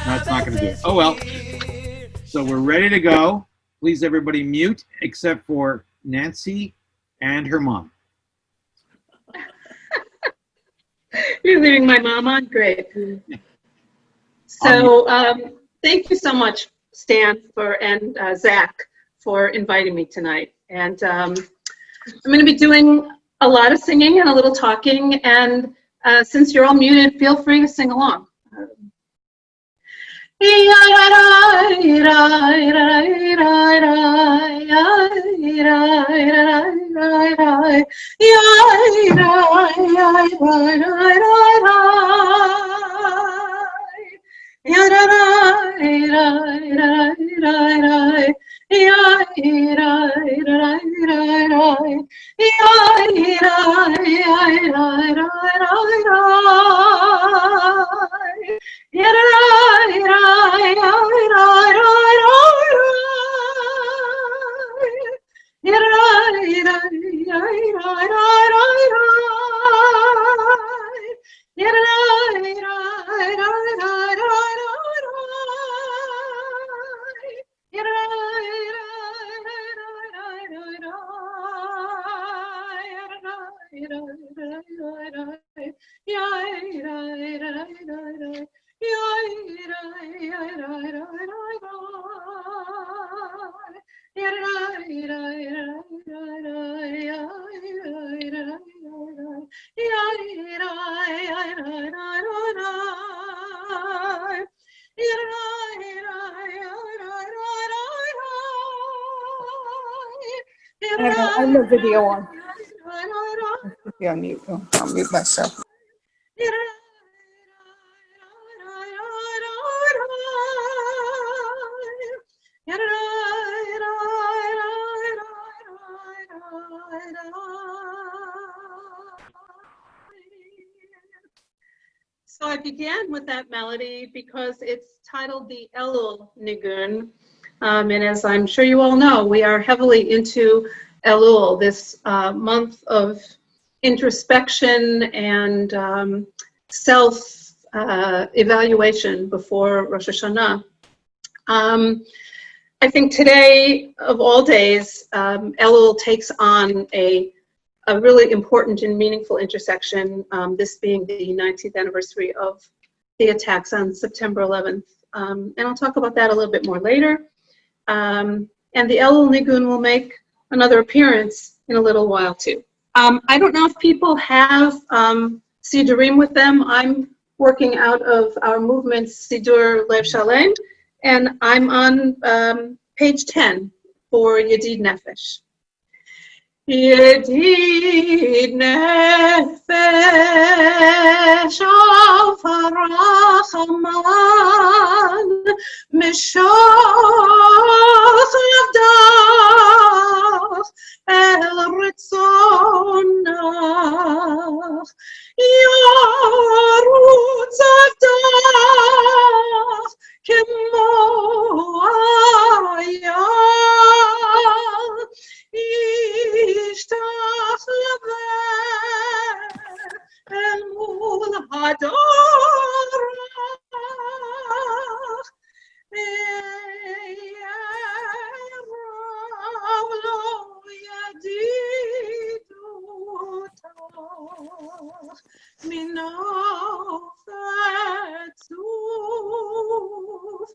That's not going to do it. Oh, well. So we're ready to go. Please, everybody mute except for Nancy and her mom. You're leaving my mom on? Great. So thank you so much, Stan and Zach, for inviting me tonight. And I'm going to be doing a lot of singing and a little talking. And since you're all muted, feel free to sing along. I have no video on. Yeah, on mute. Oh, I'll mute myself. So I began with that melody because it's titled the Elul Nigun. And as I'm sure you all know, we are heavily into Elul, this month of introspection and self-evaluation before Rosh Hashanah. I think today, of all days, Elul takes on a really important and meaningful intersection, this being the 19th anniversary of the attacks on September 11th. And I'll talk about that a little bit more later. And the Elul Nigun will make another appearance in a little while too. I don't know if people have Sidurim with them. I'm working out of our movement's Sidur Lev Shalem, and I'm on page 10 for Yedid Nefesh. Yedid Nefesh of Rachaman Meshach Yavdach El Ritzonach Yarutz Avdach Kemo Ayah Ishtach Laver El Mul Hadarach Me'erav Lo Yadidutach Minaf Etzuf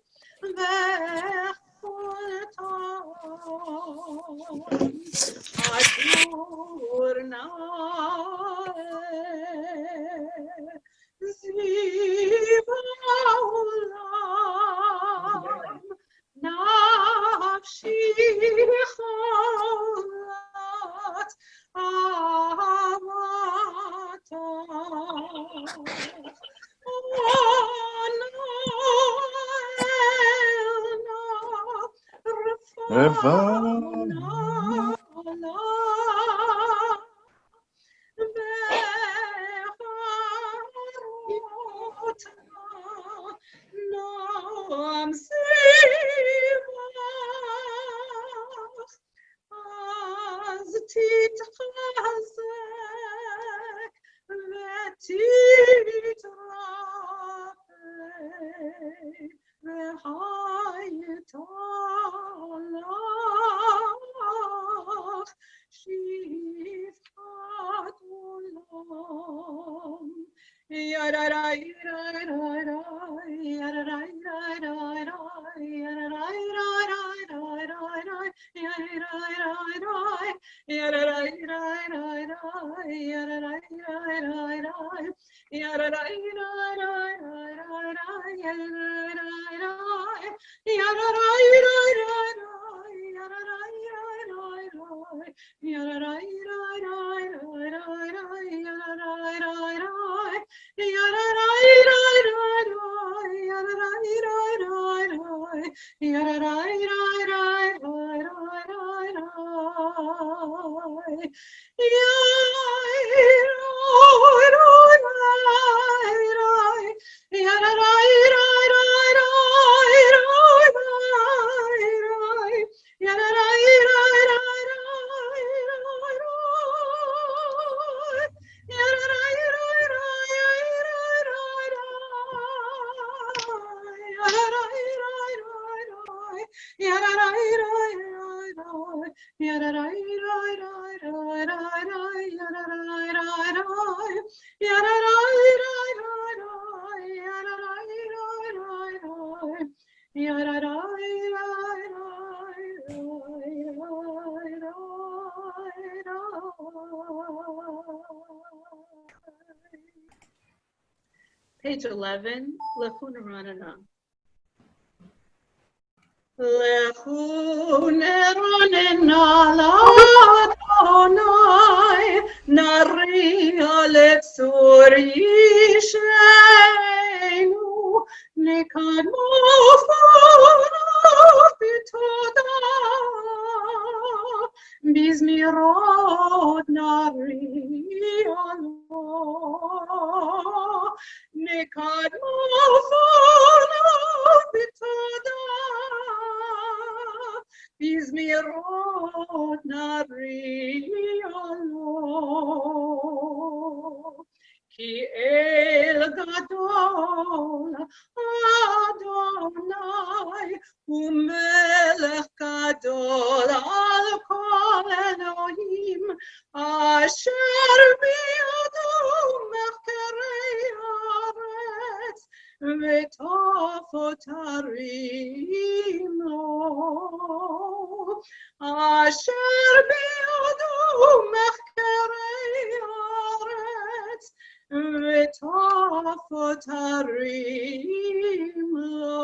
אז תתחזק ותתרפא והייתה לך שפחת עולם. Page 11, Lechunaranana. Lechunaranana l'Adonai, nari'a letzur yishenu, nekadmo farav b'toda, bizmirot nari'a lo. Nekadmo farav b'toda, bizmirot nari'a lo. Ki el gadol Adonai, umelech gadol al kol Elohim, asher biyado mechkerei haaretz, v'tafot harim lo. Asher biyado mechkerei haaretz, v'tafot harim lo.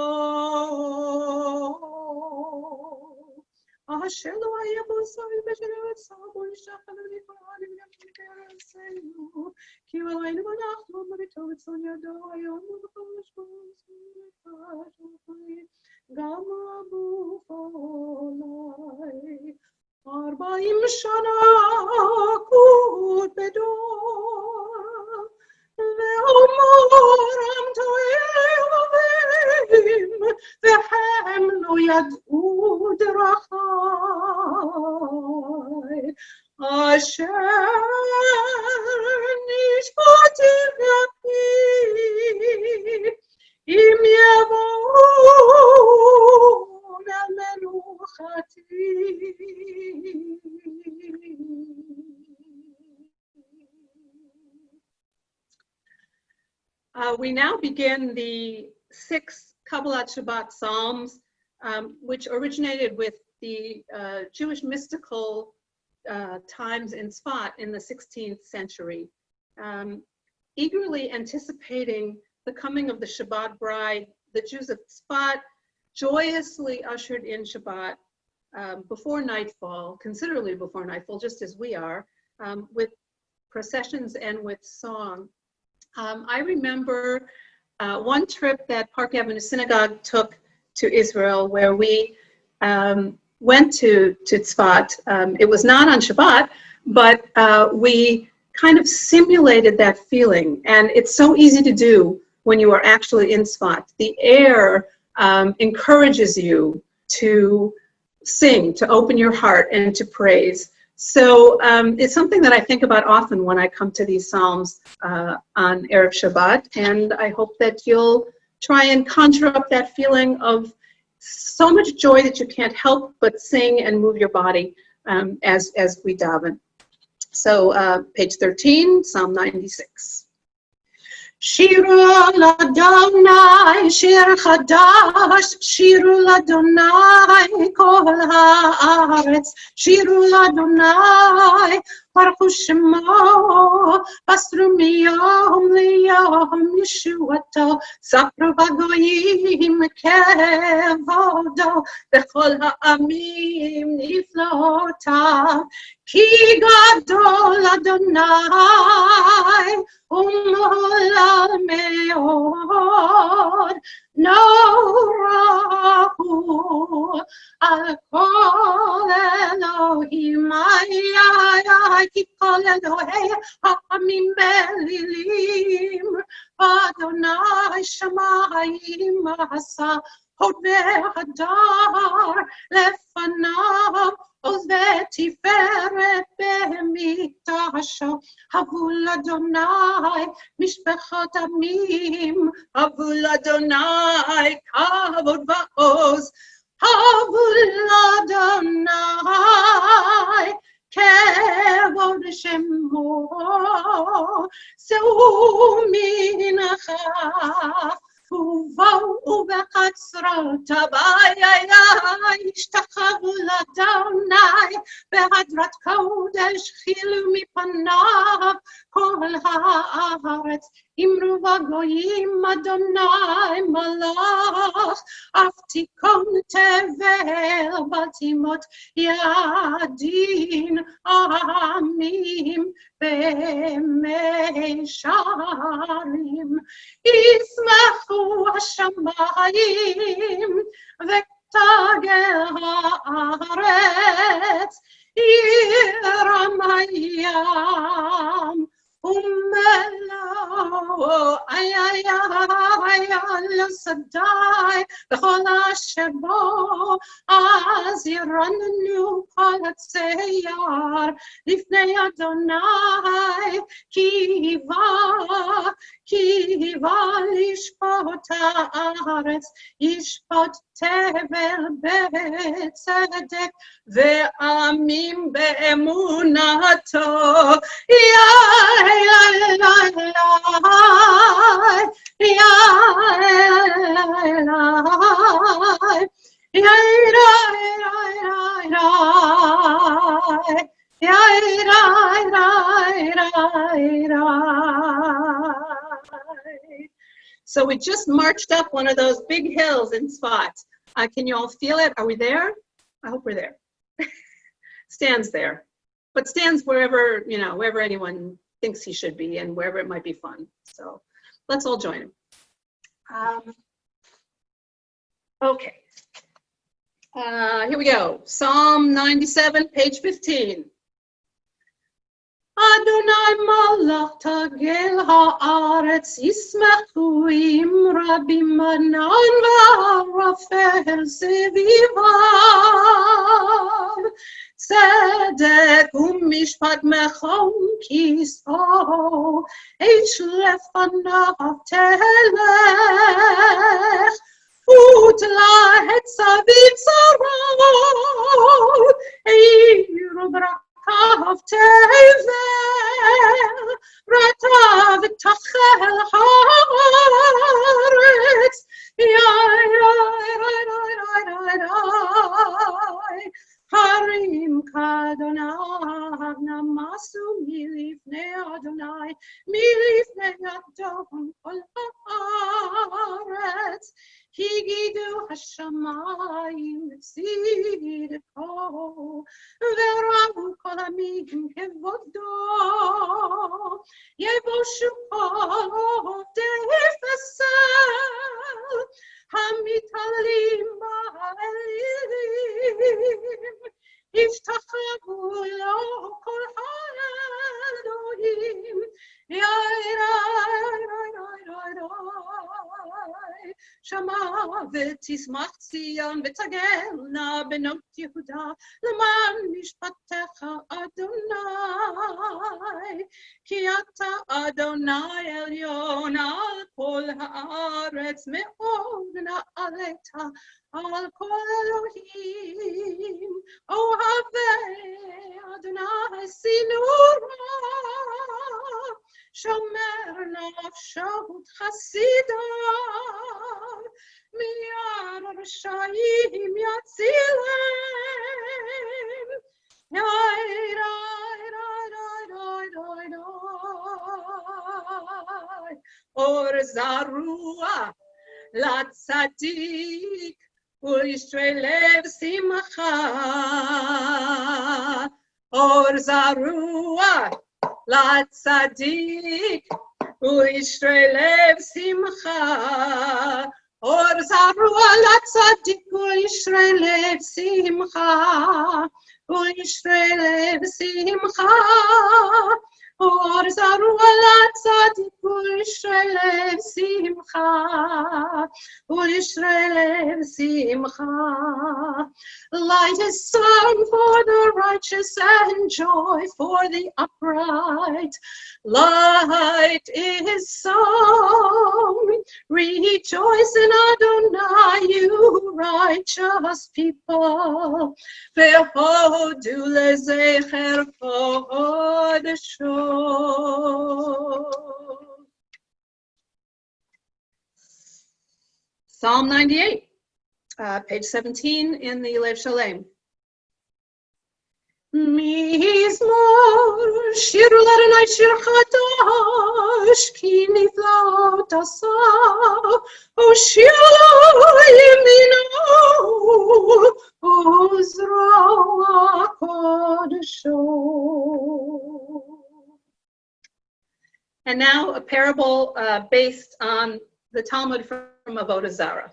Asher lo haya b'soi b'shevet sabo yishachal v'nifrad v'yamsenu, ki v'laynu v'nachnu v'ritov etzon yado hayom v'chosh v'smei gam abufalai. 40 shana kut bedor, ve'omoram to'evim, ve'hem lo yad'u derachai. Asher nishpati v'yapi, im yavon el menuchati. We now begin the 6 Kabbalat Shabbat Psalms, which originated with the Jewish mystical times in Sept in the 16th century. Eagerly anticipating the coming of the Shabbat bride, the Jews of Sept joyously ushered in Shabbat before nightfall, considerably before nightfall, just as we are, with processions and with song. I remember one trip that Park Avenue Synagogue took to Israel, where we went to Tzfat. It was not on Shabbat, but we kind of simulated that feeling. And it's so easy to do when you are actually in Tzfat. The air encourages you to sing, to open your heart, and to praise. So it's something that I think about often when I come to these Psalms on Erev Shabbat, and I hope that you'll try and conjure up that feeling of so much joy that you can't help but sing and move your body as we daven. So page 13, Psalm 96. שירו לאדוני שיר חדש, שירו לאדוני כל הארץ, שירו לאדוני ברכו שמו, בסרו מיום ליום ישועתו, ספרו בגויים כבודו, בכל העמים נפלאותיו, כי גדול אדוני ומהולל מאוד, נורא הוא על כל אלוהים, כי כל אלוהי העמים אלילים, ואדוני שמיים עשה, הוד והדר לפניו, עוז ותפארת במקדשו, הבו לאדוני משפחות עמים, הבו לאדוני כבוד ועוז, הבו לאדוני כבוד שמו, שאו מנחה ובואו בחצרותיו, ישתחוו לאדוני בהדרת קודש, חילו מפניו כל הארץ, אמרו בגויים אדוני מלך, אף תיכון תבל בל תימות, ידין עמים במישרים, ישמחו השמיים ותגל הארץ, ירם הים ומלואו, לשדי בכל אשר בו, אז ירננו כל הצייר לפני אדוני, כי היווה לשפוט הארץ, ישפוט תבל בצדק ועמים באמונתו. So we just marched up one of those big hills in Sept. Can you all feel it? Are we there? I hope we're there. Stan's there, but Stan's wherever, wherever anyone thinks he should be and wherever it might be fun. So let's all join him. Okay. Here we go. Psalm 97, page 15. Adonai malach tagel haaretz, yismachu im rabim manan v'arafel sevivav, tzedek u'mishpat mechon kiso, eish lefanav telech, utlahet saviv tzarot, eiru ברכה תבל, רטה ותחל הארץ, הרים כאדוניו נמסו מלפני אדוני, מלפני אדון כל הארץ, הגידו השמיים צדקו, וראו כל עמים כבודו, יבושו כל עובדי פסל, המתעלים באלים, ישתחוו לו כל האלוהים, שמע ותשמח ציון ותגל נא בנות יהודה למען משפטך אדוני כי אתה אדוני עליון על כל הארץ מאוד נעלית על כל אלוהים אוהבי אדוני שנורא שומר נפשות חסידיו מיד רשעים יצילם אור זרוע לצדיק ולישרי לב שמחה אור זרוע לצדיק ולישרי לב שמחה אור זרוע לצדיק ולישרי לב שמחה ולישרי לב שמחה אור זרוע לצדיק ולישרי לב שמחה ולישרי לב שמחה Light is sung for the righteous and joy for the upright. Light is sung. Rejoice in Adonai, you righteous people. Ve'hodu lezecher kodesho. Psalm 98. Page 17 in the Lev Shalem. Mizmor, shiru l'Adonai shir chadash, ki niflaot asa, hoshi'alo yemino, uzro kodesho. And now a parable based on the Talmud from Avodah Zarah.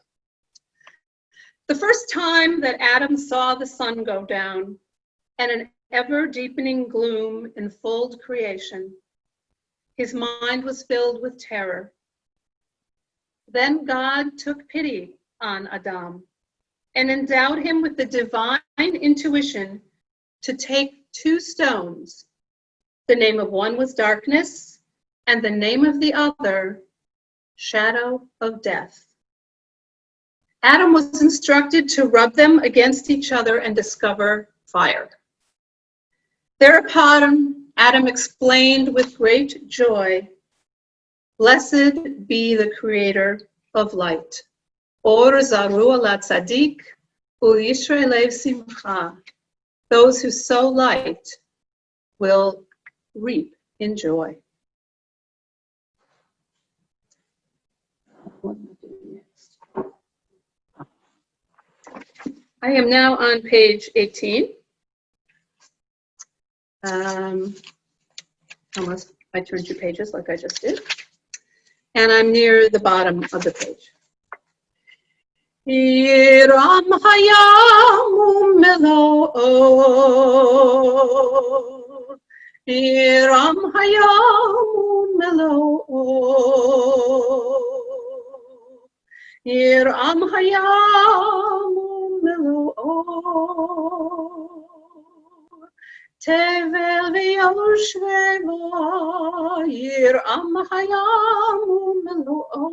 The first time that Adam saw the sun go down and an ever-deepening gloom enfold creation, his mind was filled with terror. Then God took pity on Adam and endowed him with the divine intuition to take 2 stones. The name of one was darkness, and the name of the other, shadow of death. Adam was instructed to rub them against each other and discover fire. Thereupon, Adam explained with great joy, "Blessed be the creator of light. Or zarua la tzadik, u'yishrei lev simcha." Those who sow light will reap in joy. I am now on page 18. Unless I turn 2 pages like I just did. And I'm near the bottom of the page. Yiram hayam melo'o. Yiram hayam melo'o. Yiram hayam melo'o. Tevel v'yoshveva, yiram hayam melo'o.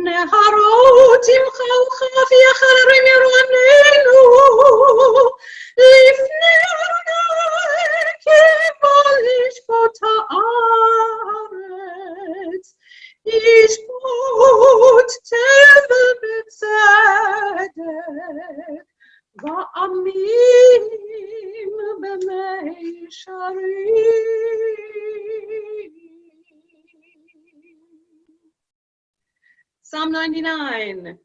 Neharot imcha uchav yacharim yironenu, lifnei Adonai kibal yishpot haaretz. Yishpot tevel b'tzedek, va'amim b'mei sharim. Psalm 99.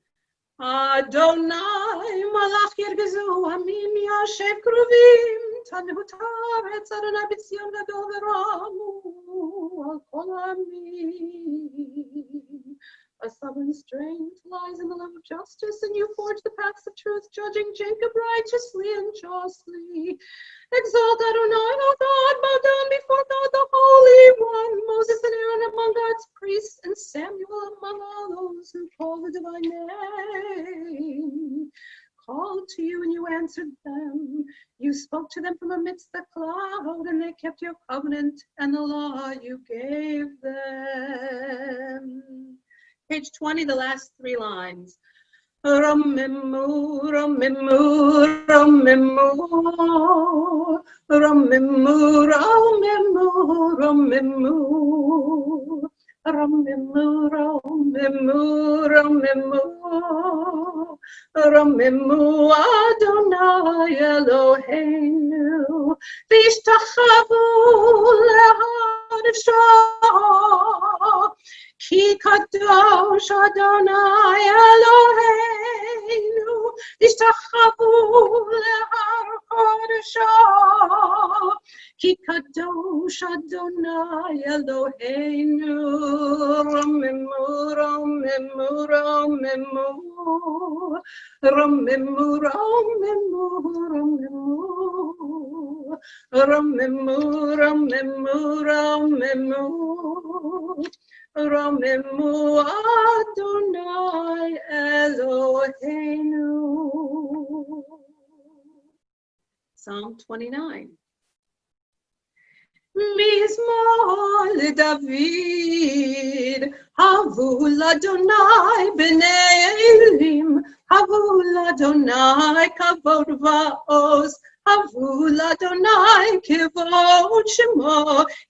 Adonai malach yergezu amim yashev kruvim tanu taretz Adonai b'tzion gadol v'ramu al kol amim. A sovereign strength lies in the love of justice, and you forge the paths of truth, judging Jacob righteously and justly. Exalt Adonai, O God, bow down before God the Holy. Holy One, Moses and Aaron among God's priests, and Samuel among all those who call the divine name, called to you and you answered them. You spoke to them from amidst the cloud, and they kept your covenant and the law you gave them. Page 20, the last three lines. Romemu, Romemu, Romemu, Romemu, Romemu, Romemu, Romemu, Romemu, Romemu, Romemu, Adonai Eloheinu, V'ishtachavu le'ad Shah. Ki kadosh Adonai Eloheinu, V'ishtachavu le'ar kodesho. Ki kadosh Adonai Eloheinu, Romemu, Romemu, Romemu, Romemu, Romemu, Romemu, Romemu, Romemu, Romemu, Adonai Eloheinu. Psalm 29. Mizmor LeDavid, Havu l'Adonai b'nei Elim, Havu l'Adonai kavod va'oz, Havu l'Adonai kivod shemo,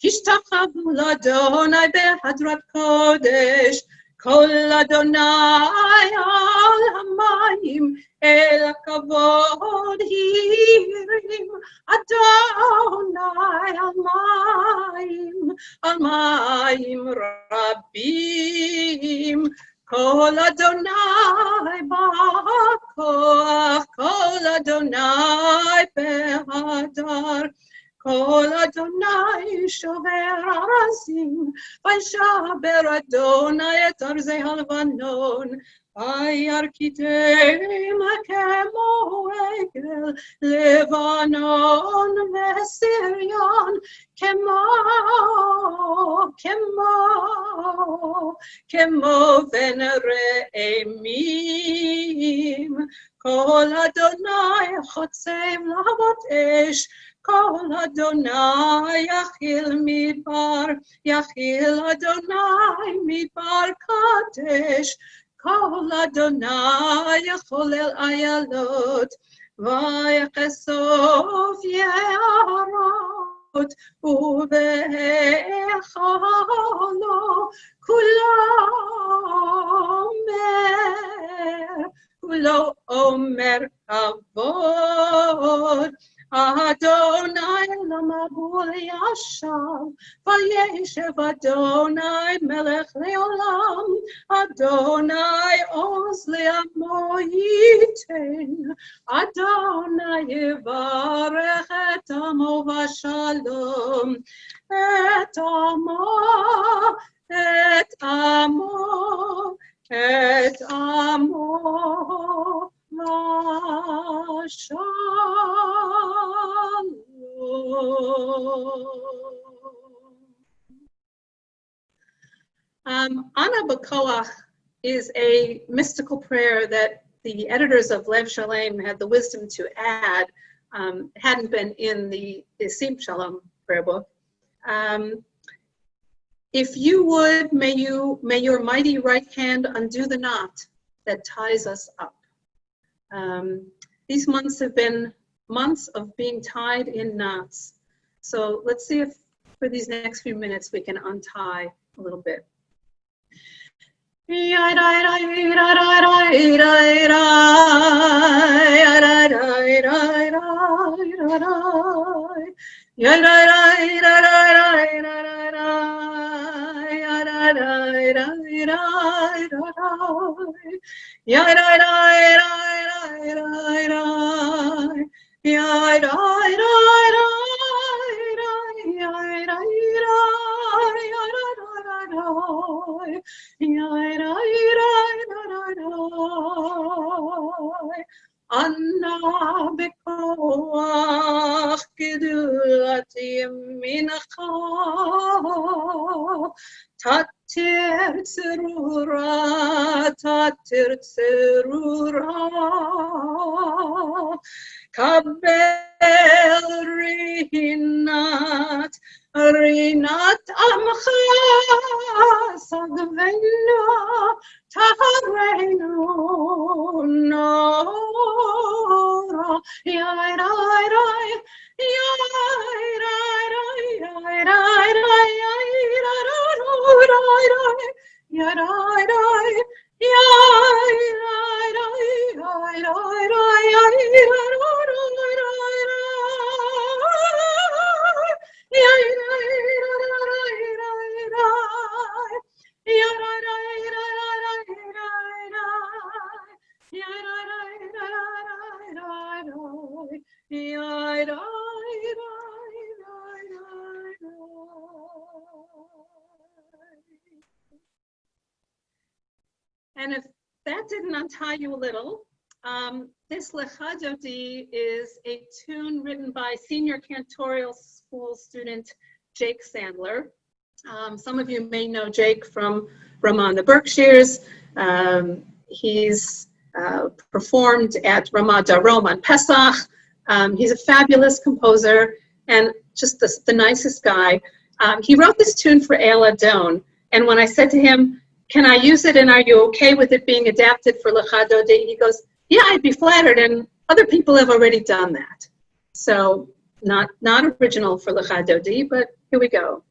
Hishtachavu l'Adonai behadrat kodesh, Kol Adonai al hamayim, El kavod hirim, Adonai al mayim rabim, Kol Adonai ba'koach, Kol Adonai behadar, Kol Adonai shover arazim, Vayshaber Adonai et arzei halvanon, Vayarkitem kemo egel, Levanon veSirion, kemo venereimim, Kol Adonai chotzev lavot esh, Kol Adonai yachil Adonai midbar kadesh, Kol Adonai yacholel ayalot, vayachesov ye'arot, uve'echalo kulo omer kavod, Adonai lamabul yashav, vayeshev Adonai melech leolam, Adonai oz le'amo yiten, Adonai yivarech et amo v'shalom, et amo v'shalom. Ana B'Koach is a mystical prayer that the editors of Lev Shalem had the wisdom to add. Hadn't been in the Sept Shalom prayer book. If you would, may your mighty right hand undo the knot that ties us up. These months have been months of being tied in knots. So let's see if for these next few minutes we can untie a little bit. Anna B'Koach gdulati mincha tatir tzrura kabel rinat amcha sagvena tareinu nora yai And if that didn't untie you a little, this Lecha Dodi is a tune written by senior Cantorial school student Jake Sandler. Some of you may know Jake from Ramah in the Berkshires. He's performed at Ramah Darom on Pesach. He's a fabulous composer and just the nicest guy. He wrote this tune for El Adon, and when I said to him, "Can I use it, and are you okay with it being adapted for Lecha Dodi?" He goes, "Yeah, I'd be flattered, and other people have already done that." So not original for Lecha Dodi, but here we go.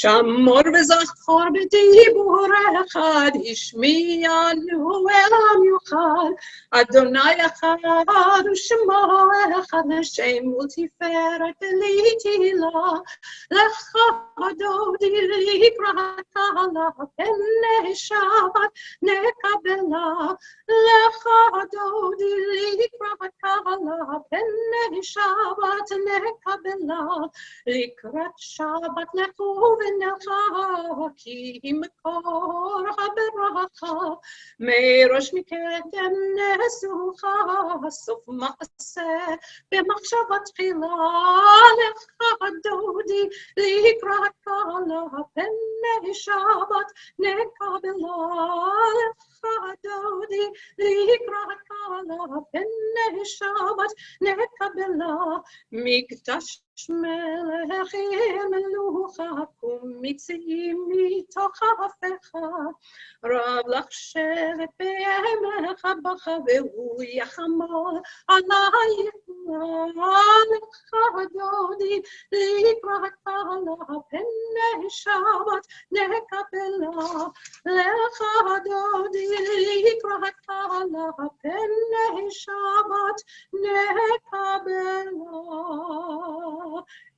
Shamor v'zachor b'dibur echad, ishmiyanu elam yuchad, Adonai echad u'shemo echad, Hashem ultiferet v'litila, lecha dodi likratala, p'nei Shabbat nekabela, lecha dodi likratala, p'nei Shabbat nekabela, likrat Shabbat lechu כי מקור הברכה מראש מקדם נסוכה סוף מעשה במחשבה תחילה לך דודי לקראת קלה פני שבת נקבלה לך דודי לקראת קלה פני שבת נקבלה מקדש מלך מלוכה ומציעים מתוך אפיך רב לך שבט בימך בך והוא יחמול עלייך לך דודי לקראת קלה פני שבת נקבלה לך דודי לקראת קלה פני שבת נקבלה.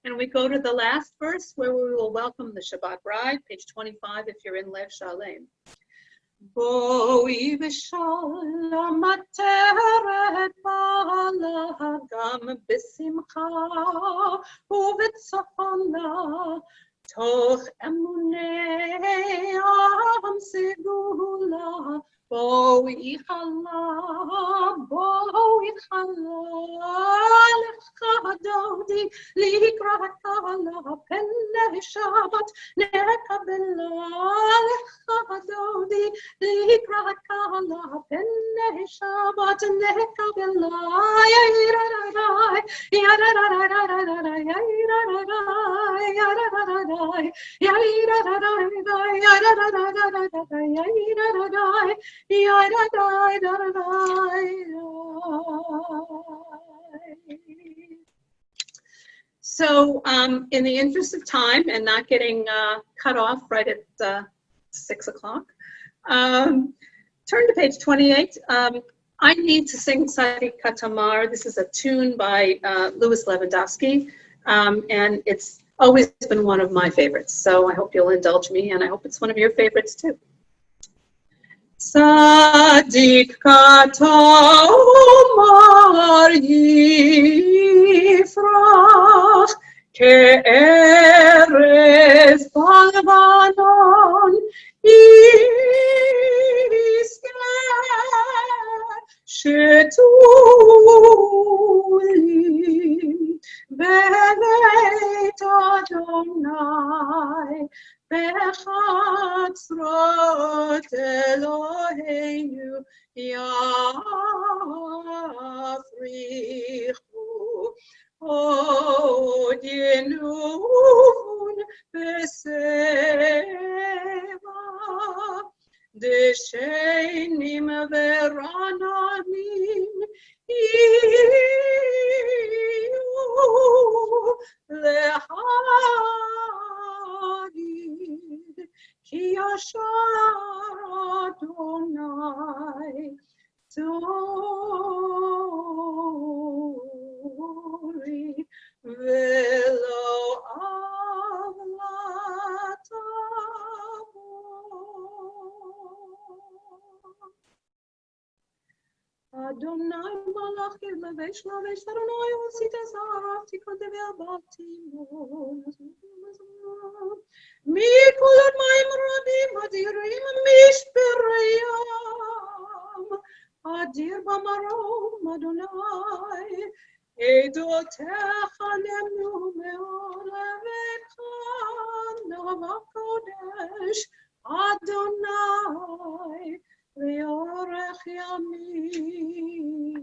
And we go to the last verse where we will welcome the Shabbat bride, page 25 if you're in Lev Shalem. Boi v'shalom ateret ba'ala gam b'simcha u'v'tzafona toch emunei am segula boi chala lecha dodi לקראת קלה פני שבת נקבלה lecha dodi לקראת קלה פני שבת נקבלה So in the interest of time and not getting cut off right at 6 o'clock, turn to page 28. I need to sing Sadi Katamar. This is a tune by Louis Lewandowski, and it's always been one of my favorites. So I hope you'll indulge me, and I hope it's one of your favorites too. Tzadik katomar yifrach ke'erez balvanon yiskeh shetulim beveit Adonai bechatzrot Eloheinu yafrichu od yenun beseva deshenim verananim lehadid ki yashar Adonai tori velo avlatavo. Adonai malachim levesh lavesh Adonai osit ezarav tikon deve'abatimo mikol admaim radim adirim mishperayam adir bamarom Adonai edotecha nemnu me'or levecha nova kodesh Adonai le'orech yamim.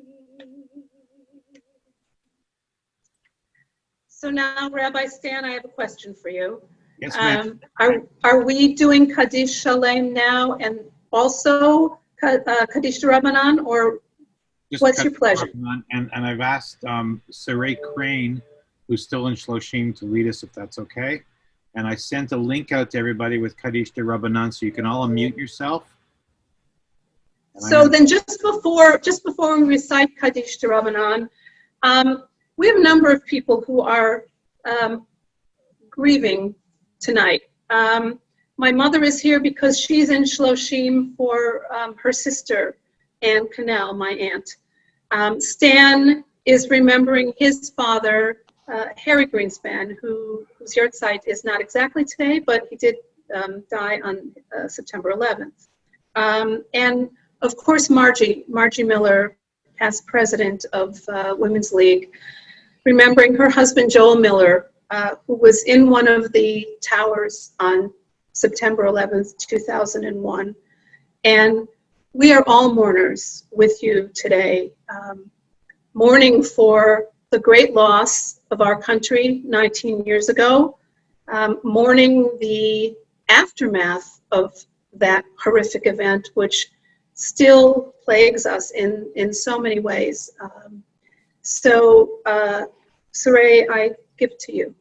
So now, Rabbi Stan, I have a question for you. Yes, ma'am. Are we doing Kaddish Shalem now and also Kaddish Rabbanan, or Just what's cut your pleasure? And I've asked Sarai Crane, who's still in Shloshim, to lead us if that's okay. And I sent a link out to everybody with Kaddish de Rabbanan, so you can all unmute yourself. So then just before we recite Kaddish de Rabbanan, we have a number of people who are grieving tonight. My mother is here because she's in Shloshim for her sister, Ann Cannell, my aunt. Stan is remembering his father, Harry Greenspan, whose yahrzeit is not exactly today, but he did die on September 11th. And of course, Margie Miller, past president of Women's League, remembering her husband, Joel Miller, who was in one of the towers on September 11th, 2001. And we are all mourners with you today, mourning for the great loss of our country 19 years ago, mourning the aftermath of that horrific event, which still plagues us in so many ways. So, Sarai, I give to you.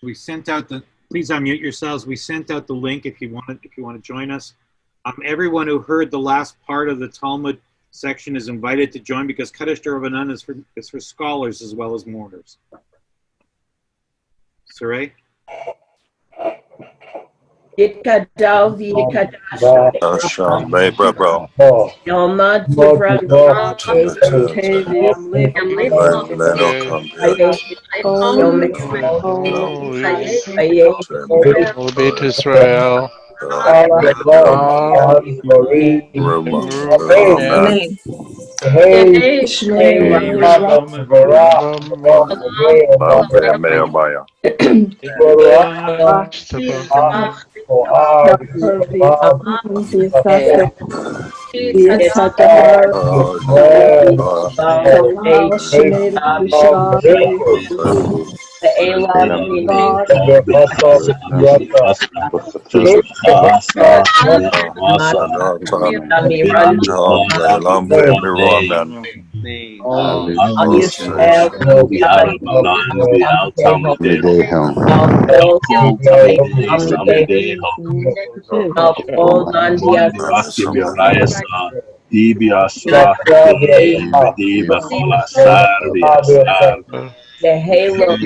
We sent out please unmute yourselves. We sent out the link if you want to join us. Everyone who heard the last part of the Talmud section is invited to join, because Kaddish de Rabbanan is for scholars as well as mourners. Sarai? Yitgadal v'yikadash bro. Yomad Let Beit Israel. Yehelo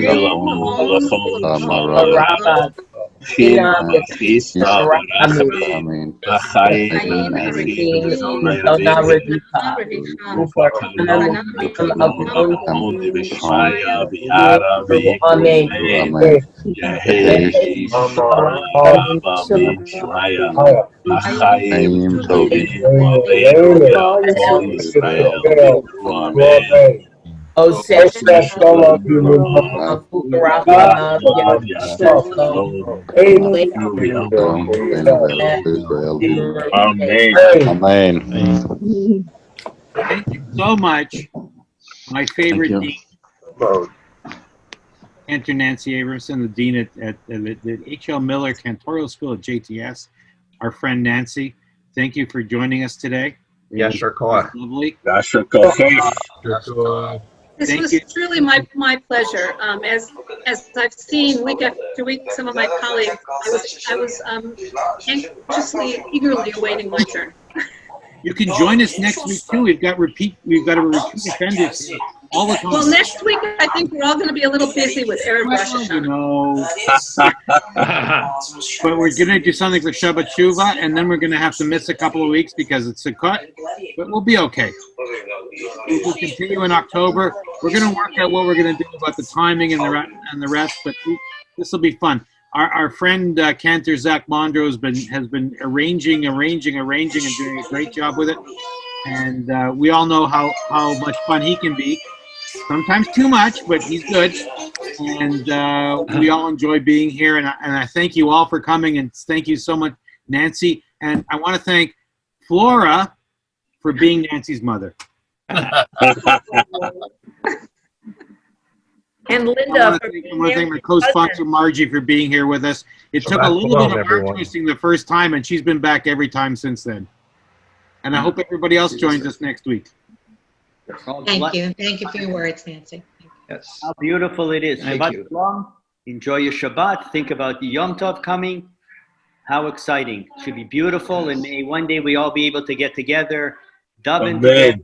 Rabba Shinam Rami Dona Revita Amen. Chaim Tovim. O Sept Amen. Thank you so much. My favorite Thank you. dean, Cantor Nancy Abramson, the dean at the H.L. Miller Cantorial School at JTS. Our friend Nancy, thank you for joining us today. Yes, sir, Kor. Lovely. This Thank was you. truly my pleasure. As I've seen week after week, some of my colleagues, I was anxiously, eagerly awaiting my turn. You can join us next week too. We've got a repeat offenders all the time. Well, next week I think we're all going to be a little busy with Erev Rosh You Hashanah. know, but we're going to do something for Shabbat Shuvah, and then we're going to have to miss a couple of weeks because it's Sukkot, but we'll be okay. We'll continue in October. We're going to work out what we're going to do about the timing and the rest, but this will be fun. Our friend Cantor Zach Mondro has been arranging, and doing a great job with it. And we all know how much fun he can be. Sometimes too much, but he's good. And we all enjoy being here. And I thank you all for coming. And thank you so much, Nancy. And I want to thank Flora for being Nancy's mother. and I Linda want to thank my co-sponsor Margie for being here with us. It took a little bit of arm twisting the first time, and she's been back every time since then. And I hope everybody else joins us next week. Thank you. Thank you for your words, Nancy. Yes. How beautiful it is. Thank Shabbat you. Shalom. Enjoy your Shabbat. Think about the Yom Tov coming. How exciting. It should be beautiful. And may one day we all be able to get together, daven together.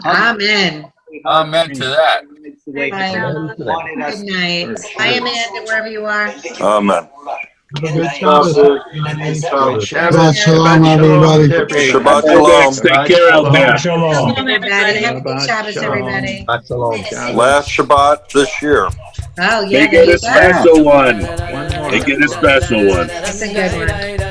Amen. Amen to that. It's the way Bye. God wanted us. Good night. Bye, Amanda, wherever you are. Amen. Shabbat Shalom, everybody. Shabbat Shalom. Take care out there. Shalom, everybody. Have a good Shabbos, everybody. Last Shabbat this year. Oh, yeah, They there get you a go. special one. They get a special one. That's a good one.